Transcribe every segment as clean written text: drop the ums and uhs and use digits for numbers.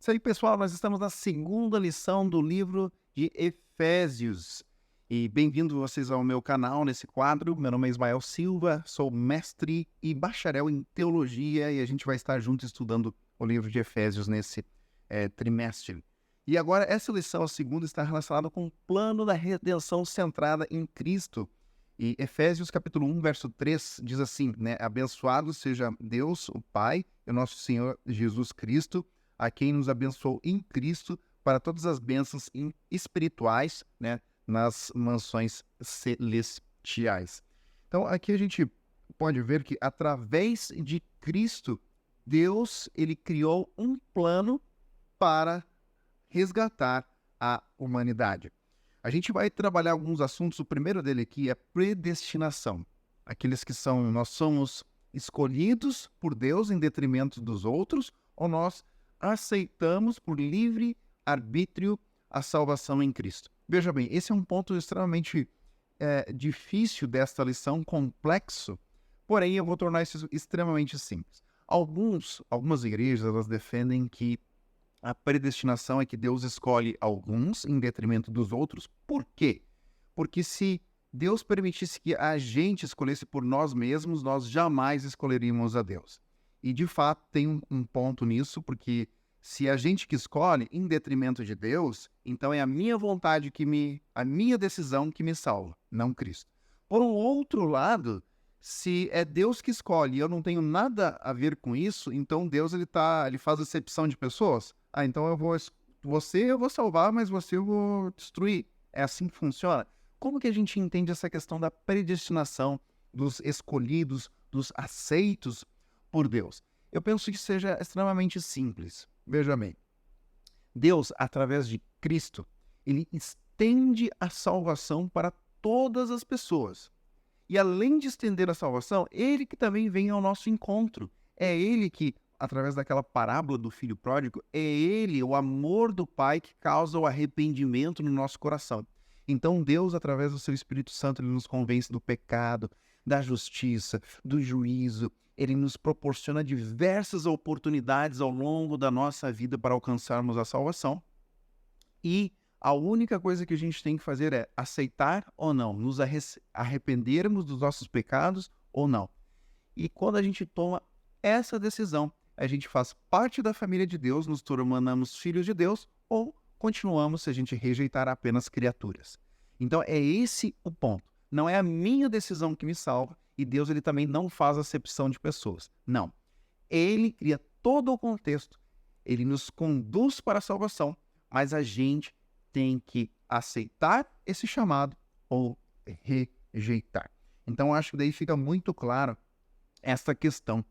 Isso aí, pessoal, nós estamos na segunda lição do livro de Efésios. E bem-vindo vocês ao meu canal nesse quadro. Meu nome é Ismael Silva, sou mestre e bacharel em teologia e a gente vai estar junto estudando o livro de Efésios nesse trimestre. E agora, essa lição, a segunda, está relacionada com o plano da redenção centrada em Cristo. E Efésios capítulo 1, verso 3 diz assim, né? Abençoado seja Deus, o Pai, e o nosso Senhor Jesus Cristo, a quem nos abençoou em Cristo para todas as bênçãos espirituais, né, nas mansões celestiais. Então, aqui a gente pode ver que através de Cristo, Deus ele criou um plano para resgatar a humanidade. A gente vai trabalhar alguns assuntos. O primeiro dele aqui é predestinação. Aqueles que nós somos escolhidos por Deus em detrimento dos outros, ou nós aceitamos por livre arbítrio a salvação em Cristo. Veja bem, esse é um ponto extremamente difícil desta lição, complexo, porém eu vou tornar isso extremamente simples. Algumas igrejas elas defendem que a predestinação é que Deus escolhe alguns em detrimento dos outros. Por quê? Porque se Deus permitisse que a gente escolhesse por nós mesmos, nós jamais escolheríamos a Deus. E, de fato, tem um ponto nisso, porque se a gente que escolhe em detrimento de Deus, então é a minha vontade a minha decisão que me salva, não Cristo. Por um outro lado, se é Deus que escolhe e eu não tenho nada a ver com isso, então Deus ele faz acepção de pessoas. Então eu vou salvar, mas você eu vou destruir. É assim que funciona. Como que a gente entende essa questão da predestinação, dos escolhidos, dos aceitos por Deus? Eu penso que seja extremamente simples. Veja bem, Deus, através de Cristo, ele estende a salvação para todas as pessoas. E além de estender a salvação, ele que também vem ao nosso encontro. É ele que, através daquela parábola do filho pródigo, é ele, o amor do Pai, que causa o arrependimento no nosso coração. Então Deus, através do seu Espírito Santo, ele nos convence do pecado, da justiça, do juízo. Ele nos proporciona diversas oportunidades ao longo da nossa vida para alcançarmos a salvação. E a única coisa que a gente tem que fazer é aceitar ou não, nos arrependermos dos nossos pecados ou não. E quando a gente toma essa decisão, a gente faz parte da família de Deus, nos tornamos filhos de Deus, ou continuamos se a gente rejeitar apenas criaturas. Então é esse o ponto. Não é a minha decisão que me salva, e Deus ele também não faz acepção de pessoas. Não. Ele cria todo o contexto, ele nos conduz para a salvação, mas a gente tem que aceitar esse chamado ou rejeitar. Então acho que daí fica muito claro essa questão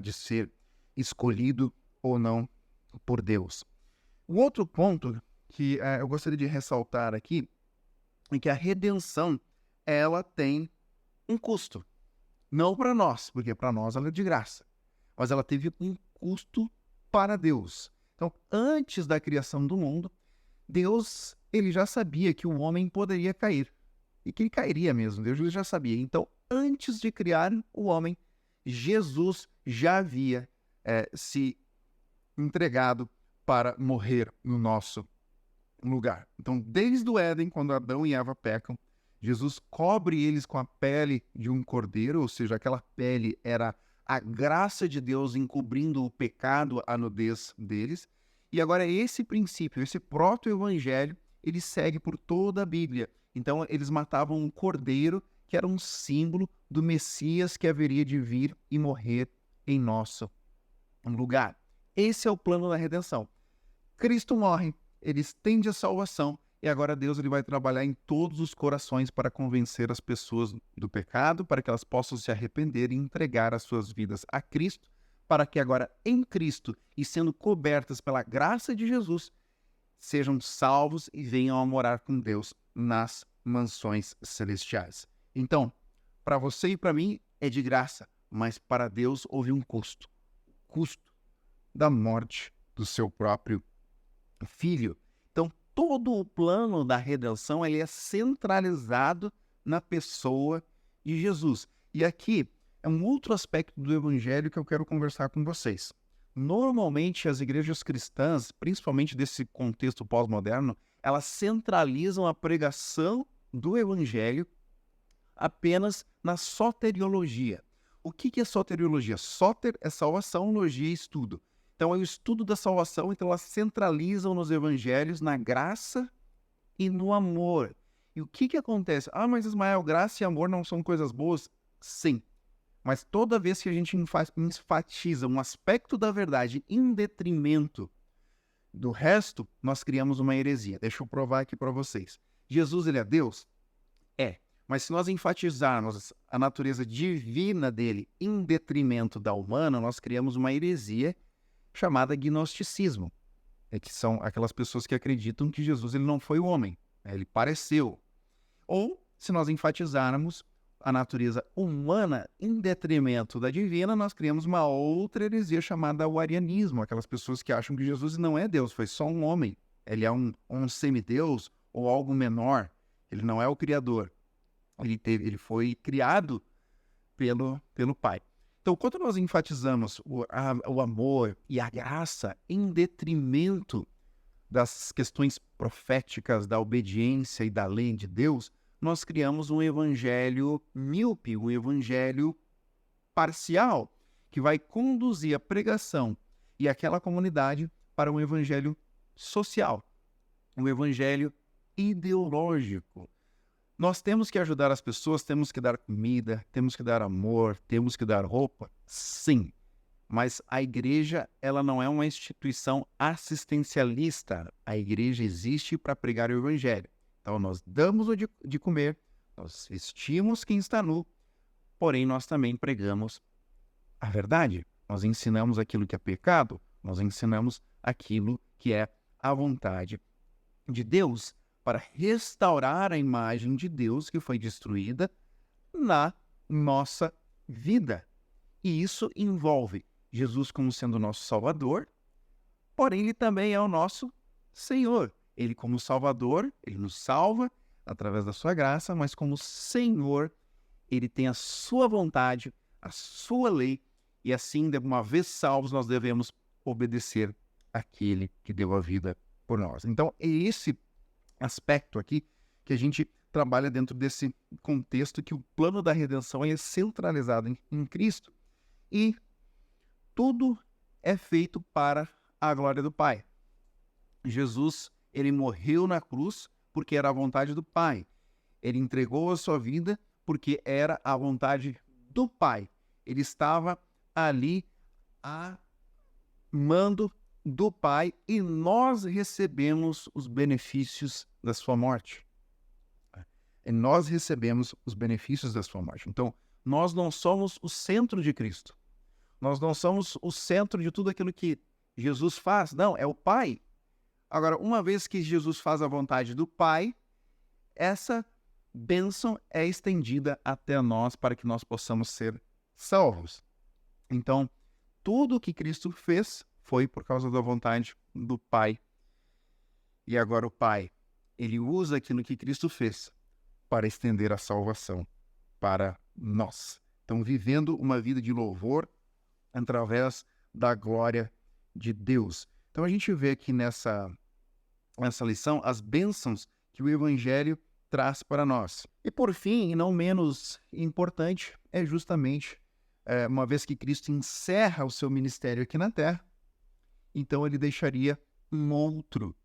de ser escolhido ou não por Deus. O outro ponto que eu gostaria de ressaltar aqui é que a redenção ela tem um custo. Não para nós, porque para nós ela é de graça. Mas ela teve um custo para Deus. Então, antes da criação do mundo, Deus ele já sabia que o homem poderia cair. E que ele cairia mesmo, Deus já sabia. Então, antes de criar o homem, Jesus já havia se entregado para morrer no nosso lugar. Então, desde o Éden, quando Adão e Eva pecam, Jesus cobre eles com a pele de um cordeiro, ou seja, aquela pele era a graça de Deus encobrindo o pecado, a nudez deles. E agora esse princípio, esse proto-evangelho, ele segue por toda a Bíblia. Então, eles matavam um cordeiro que era um símbolo do Messias que haveria de vir e morrer em nosso lugar. Esse é o plano da redenção. Cristo morre, ele estende a salvação, e agora Deus ele vai trabalhar em todos os corações para convencer as pessoas do pecado, para que elas possam se arrepender e entregar as suas vidas a Cristo, para que agora em Cristo, e sendo cobertas pela graça de Jesus, sejam salvos e venham a morar com Deus nas mansões celestiais. Então, para você e para mim é de graça, mas para Deus houve um custo. O custo da morte do seu próprio Filho. Então, todo o plano da redenção ele é centralizado na pessoa de Jesus. E aqui é um outro aspecto do Evangelho que eu quero conversar com vocês. Normalmente, as igrejas cristãs, principalmente desse contexto pós-moderno, elas centralizam a pregação do evangelho apenas na soteriologia. O que é soteriologia? Soter é salvação, logia é estudo. Então, é o estudo da salvação, então elas centralizam nos evangelhos, na graça e no amor. E o que acontece? Ah, mas Ismael, graça e amor não são coisas boas? Sim. Mas toda vez que a gente enfatiza um aspecto da verdade em detrimento do resto, nós criamos uma heresia. Deixa eu provar aqui para vocês. Jesus, ele é Deus? É. Mas se nós enfatizarmos a natureza divina dele em detrimento da humana, nós criamos uma heresia chamada gnosticismo. Que são aquelas pessoas que acreditam que Jesus ele não foi o homem, né? Ele pareceu. Ou, se nós enfatizarmos a natureza humana em detrimento da divina, nós criamos uma outra heresia chamada o arianismo, aquelas pessoas que acham que Jesus não é Deus, foi só um homem. Ele é um semideus ou algo menor. Ele não é o Criador. Ele foi criado pelo Pai. Então, quando nós enfatizamos o amor e a graça em detrimento das questões proféticas, da obediência e da lei de Deus, nós criamos um evangelho míope, um evangelho parcial, que vai conduzir a pregação e aquela comunidade para um evangelho social, um evangelho ideológico. Nós temos que ajudar as pessoas, temos que dar comida, temos que dar amor, temos que dar roupa, sim. Mas a igreja, ela não é uma instituição assistencialista. A igreja existe para pregar o evangelho. Então, nós damos o de comer, nós vestimos quem está nu, porém, nós também pregamos a verdade. Nós ensinamos aquilo que é pecado, nós ensinamos aquilo que é a vontade de Deus, para restaurar a imagem de Deus que foi destruída na nossa vida. E isso envolve Jesus como sendo o nosso Salvador, porém ele também é o nosso Senhor. Ele como Salvador, ele nos salva através da sua graça, mas como Senhor, ele tem a sua vontade, a sua lei, e assim, de uma vez salvos, nós devemos obedecer àquele que deu a vida por nós. Então, é esse aspecto aqui que a gente trabalha dentro desse contexto que o plano da redenção é centralizado em Cristo e tudo é feito para a glória do Pai. Jesus, ele morreu na cruz porque era a vontade do Pai. Ele entregou a sua vida porque era a vontade do Pai. Ele estava ali a mando do Pai e nós recebemos os benefícios da sua morte. E nós recebemos os benefícios da sua morte. Então, nós não somos o centro de Cristo. Nós não somos o centro de tudo aquilo que Jesus faz. Não, é o Pai. Agora, uma vez que Jesus faz a vontade do Pai, essa bênção é estendida até nós para que nós possamos ser salvos. Então, tudo o que Cristo fez foi por causa da vontade do Pai. E agora o Pai, ele usa aquilo que Cristo fez para estender a salvação para nós. Então, vivendo uma vida de louvor através da glória de Deus. Então, a gente vê aqui nessa lição as bênçãos que o Evangelho traz para nós. E por fim, e não menos importante, é justamente uma vez que Cristo encerra o seu ministério aqui na Terra, então ele deixaria um outro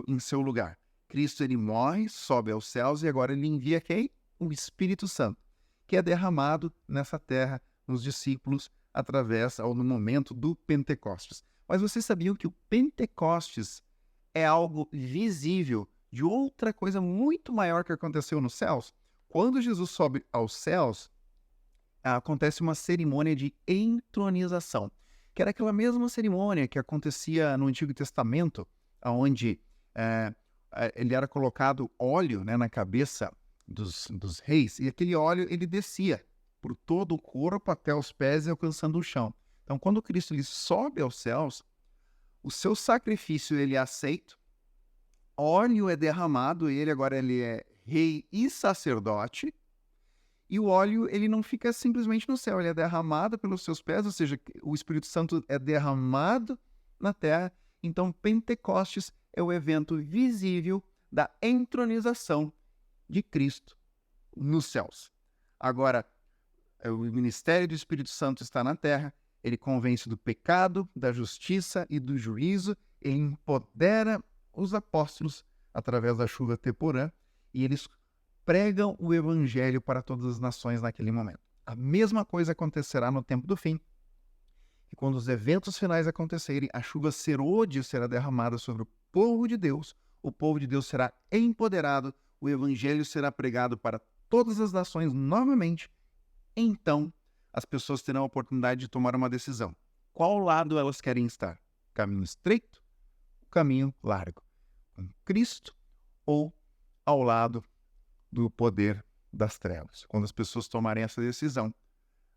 em seu lugar. Cristo, ele morre, sobe aos céus e agora ele envia quem? O Espírito Santo, que é derramado nessa terra, nos discípulos, através, ou no momento do Pentecostes. Mas vocês sabiam que o Pentecostes é algo visível de outra coisa muito maior que aconteceu nos céus? Quando Jesus sobe aos céus, acontece uma cerimônia de entronização, que era aquela mesma cerimônia que acontecia no Antigo Testamento, onde ele era colocado óleo, né, na cabeça dos reis, e aquele óleo ele descia por todo o corpo até os pés, alcançando o chão. Então, quando Cristo ele sobe aos céus, o seu sacrifício ele é aceito, óleo é derramado, ele agora ele é rei e sacerdote, E o óleo, ele não fica simplesmente no céu, ele é derramado pelos seus pés, ou seja, o Espírito Santo é derramado na terra. Então, Pentecostes é o evento visível da entronização de Cristo nos céus. Agora, o ministério do Espírito Santo está na terra, ele convence do pecado, da justiça e do juízo, ele empodera os apóstolos através da chuva temporã e eles pregam o evangelho para todas as nações naquele momento. A mesma coisa acontecerá no tempo do fim. E quando os eventos finais acontecerem, a chuva serôdia será derramada sobre o povo de Deus, o povo de Deus será empoderado, o evangelho será pregado para todas as nações novamente. Então, as pessoas terão a oportunidade de tomar uma decisão. Qual lado elas querem estar? Caminho estreito? Caminho largo? Com Cristo ou ao lado do poder das trevas? Quando as pessoas tomarem essa decisão,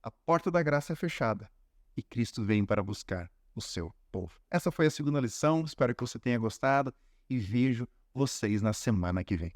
a porta da graça é fechada e Cristo vem para buscar o seu povo. Essa foi a segunda lição, espero que você tenha gostado e vejo vocês na semana que vem.